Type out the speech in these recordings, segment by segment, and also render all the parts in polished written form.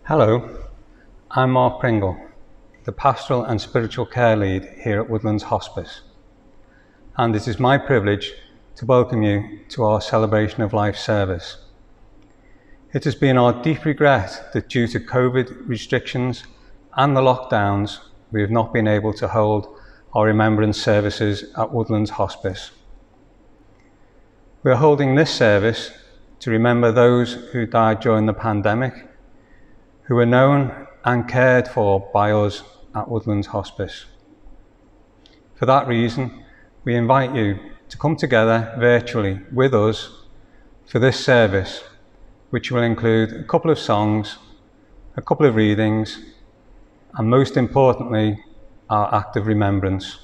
Hello, I'm Mark Pringle, the Pastoral and Spiritual Care Lead here at Woodlands Hospice, and it is my privilege to welcome you to our Celebration of Life service. It has been our deep regret that due to COVID restrictions and the lockdowns, we have not been able to hold our remembrance services at Woodlands Hospice. We are holding this service to remember those who died during the pandemic, who were known and cared for by us at Woodlands Hospice. For that reason, we invite you to come together virtually with us for this service, which will include a couple of songs, a couple of readings, and most importantly, our act of remembrance.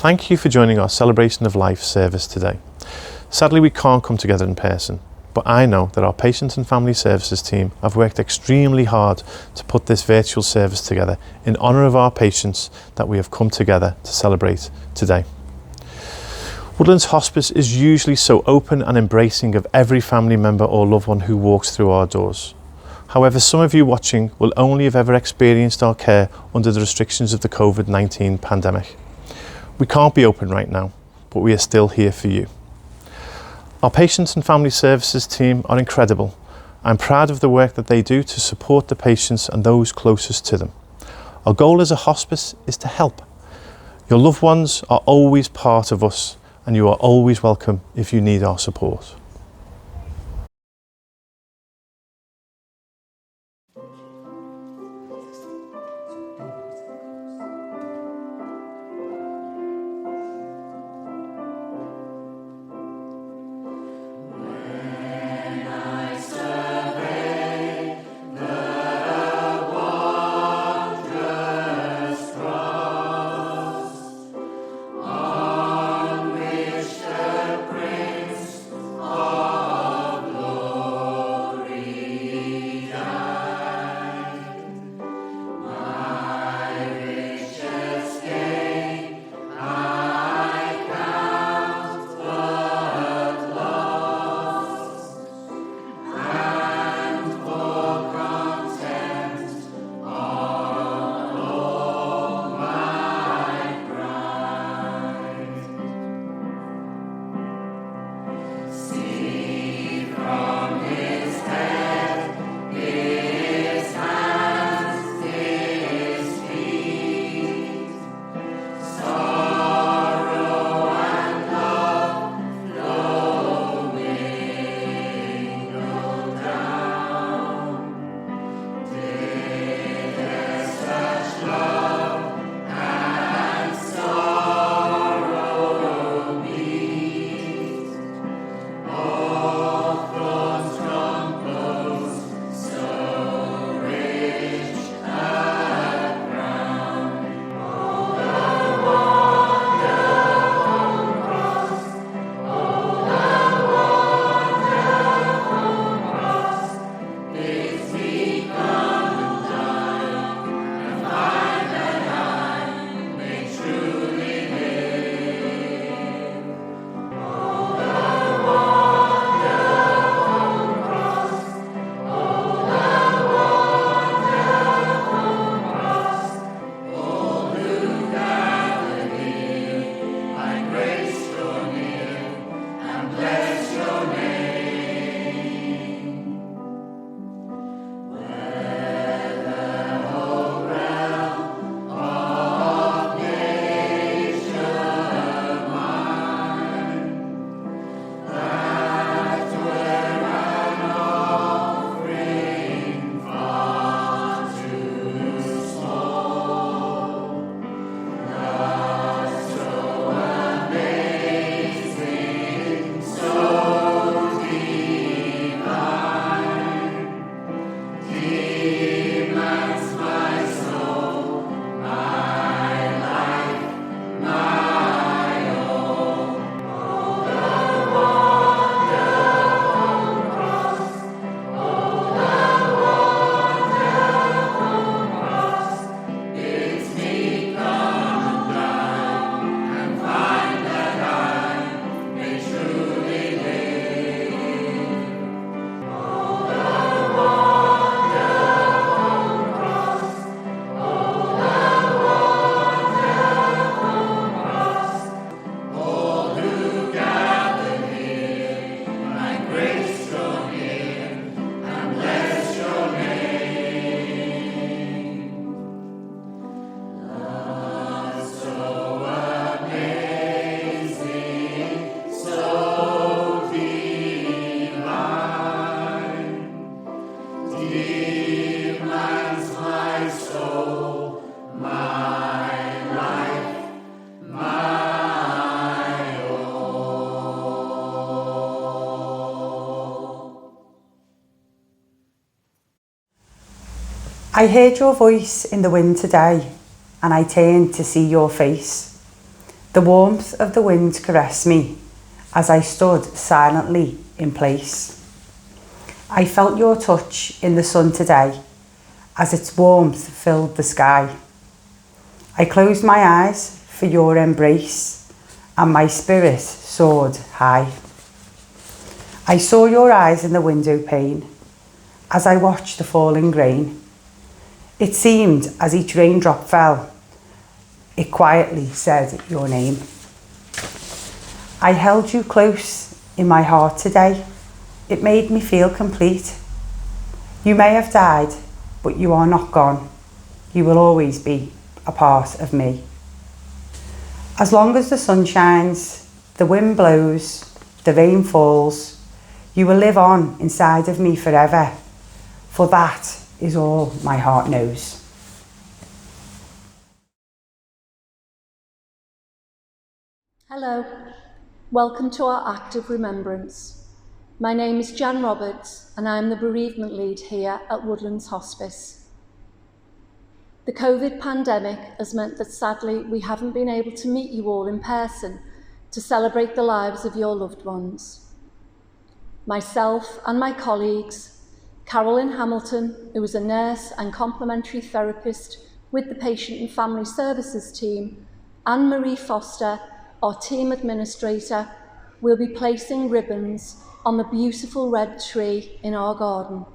Thank you for joining our Celebration of Life service today. Sadly, we can't come together in person, but I know that our Patients and Family Services team have worked extremely hard to put this virtual service together in honour of our patients that we have come together to celebrate today. Woodlands Hospice is usually so open and embracing of every family member or loved one who walks through our doors. However, some of you watching will only have ever experienced our care under the restrictions of the COVID-19 pandemic. We can't be open right now, but we are still here for you. Our Patients and Family Services team are incredible. I'm proud of the work that they do to support the patients and those closest to them. Our goal as a hospice is to help. Your loved ones are always part of us, and you are always welcome if you need our support. On which the Prince I heard your voice in the wind today, and I turned to see your face. The warmth of the wind caressed me as I stood silently in place. I felt your touch in the sun today as its warmth filled the sky. I closed my eyes for your embrace, and my spirit soared high. I saw your eyes in the window pane as I watched the falling rain. It seemed as each raindrop fell, it quietly said your name. I held you close in my heart today. It made me feel complete. You may have died, but you are not gone. You will always be a part of me. As long as the sun shines, the wind blows, the rain falls, you will live on inside of me forever, for that is all my heart knows. Hello, welcome to our act of remembrance. My name is Jan Roberts and I'm the bereavement lead here at Woodlands Hospice. The COVID pandemic has meant that sadly we haven't been able to meet you all in person to celebrate the lives of your loved ones. Myself and my colleagues, Carolyn Hamilton, who is a nurse and complementary therapist with the Patient and Family Services team, and Marie Foster, our team administrator, will be placing ribbons on the beautiful red tree in our garden.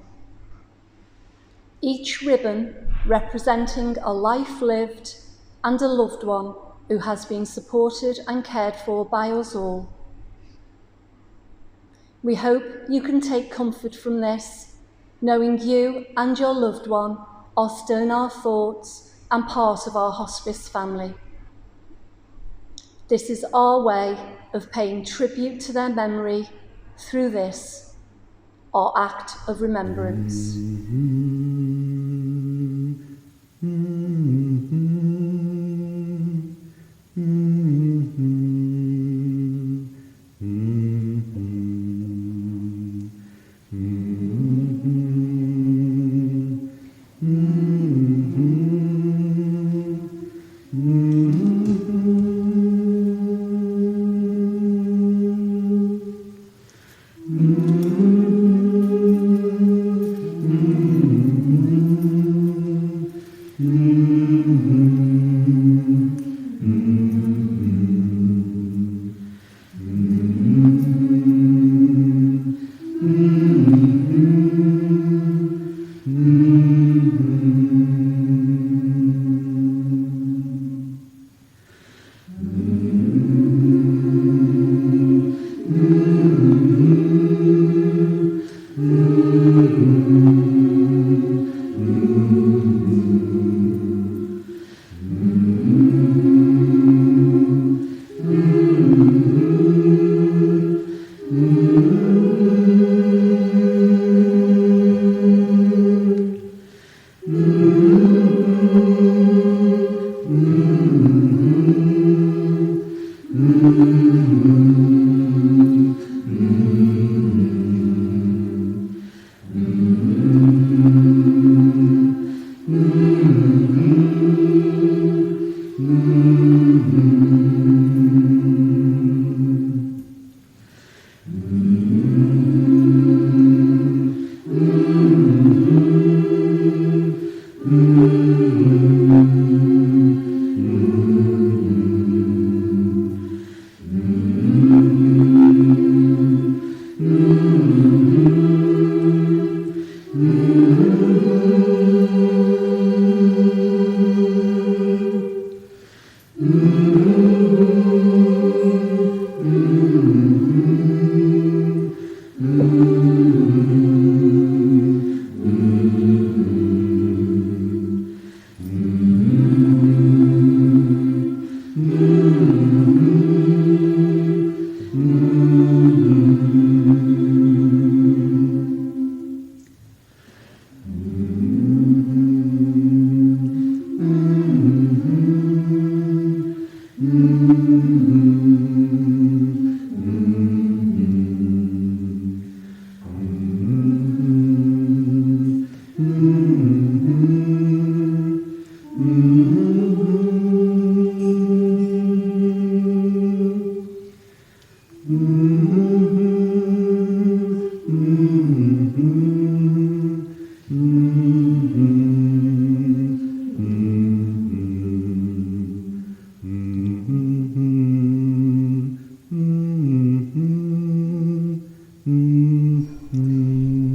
Each ribbon representing a life lived and a loved one who has been supported and cared for by us all. We hope you can take comfort from this, knowing you and your loved one are still in our thoughts and part of our hospice family. This is our way of paying tribute to their memory through this, our act of remembrance.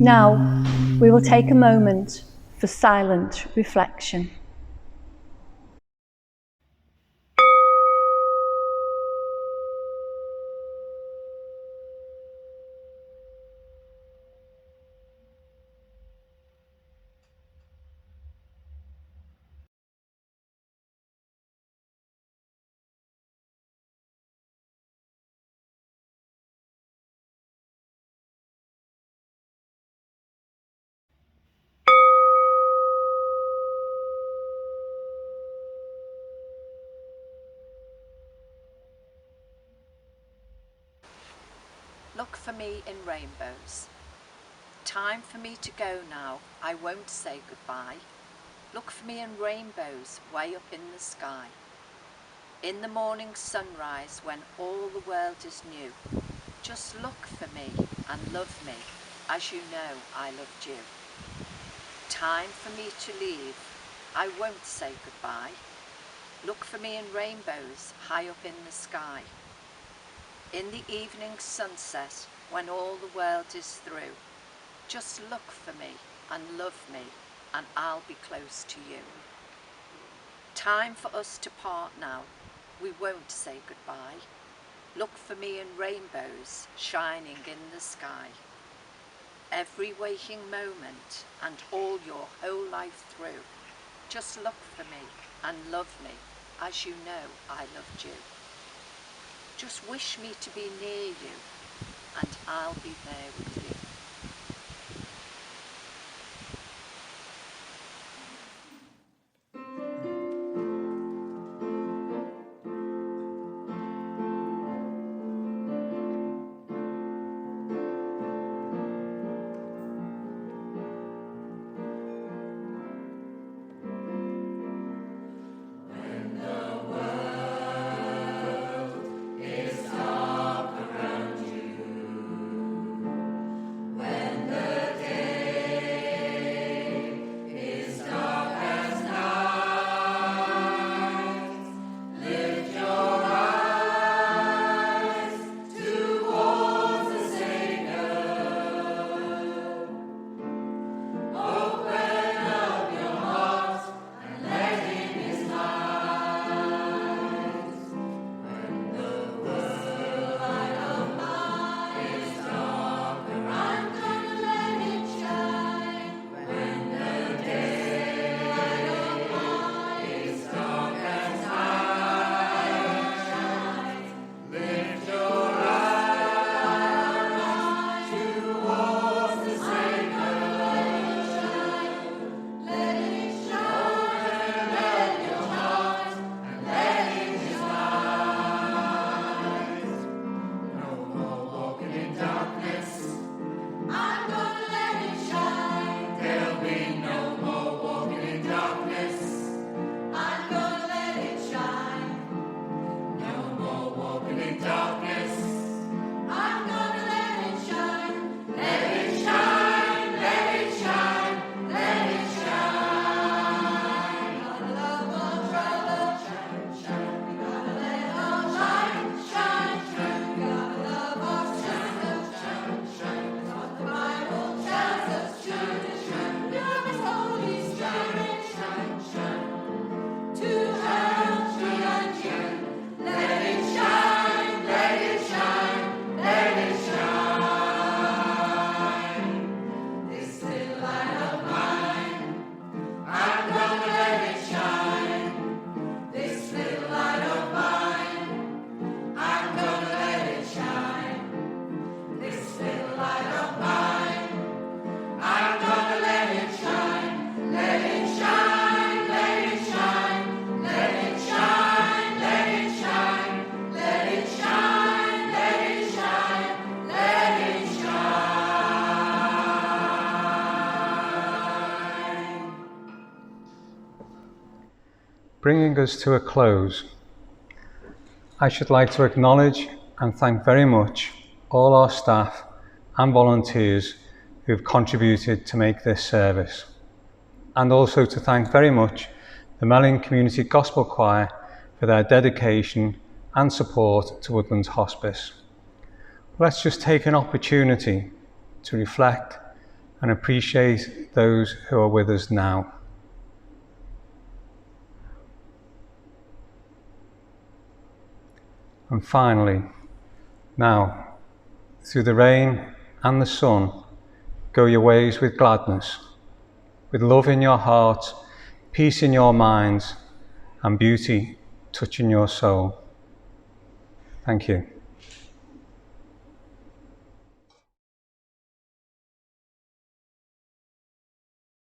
Now, we will take a moment for silent reflection. Look for me in rainbows. Time for me to go now, I won't say goodbye. Look for me in rainbows way up in the sky. In the morning sunrise when all the world is new. Just look for me and love me as you know I loved you. Time for me to leave, I won't say goodbye. Look for me in rainbows high up in the sky. In the evening sunset when all the world is through. Just look for me and love me and I'll be close to you. Time for us to part now, we won't say goodbye. Look for me in rainbows shining in the sky. Every waking moment and all your whole life through. Just look for me and love me as you know I loved you. Just wish me to be near you and I'll be there with you. bringing us to a close, I should like to acknowledge and thank very much all our staff and volunteers who have contributed to make this service, and also to thank very much the Melling Community Gospel Choir for their dedication and support to Woodlands Hospice. Let's just take an opportunity to reflect and appreciate those who are with us now. And finally, now, through the rain and the sun, go your ways with gladness, with love in your heart, peace in your minds, and beauty touching your soul. Thank you.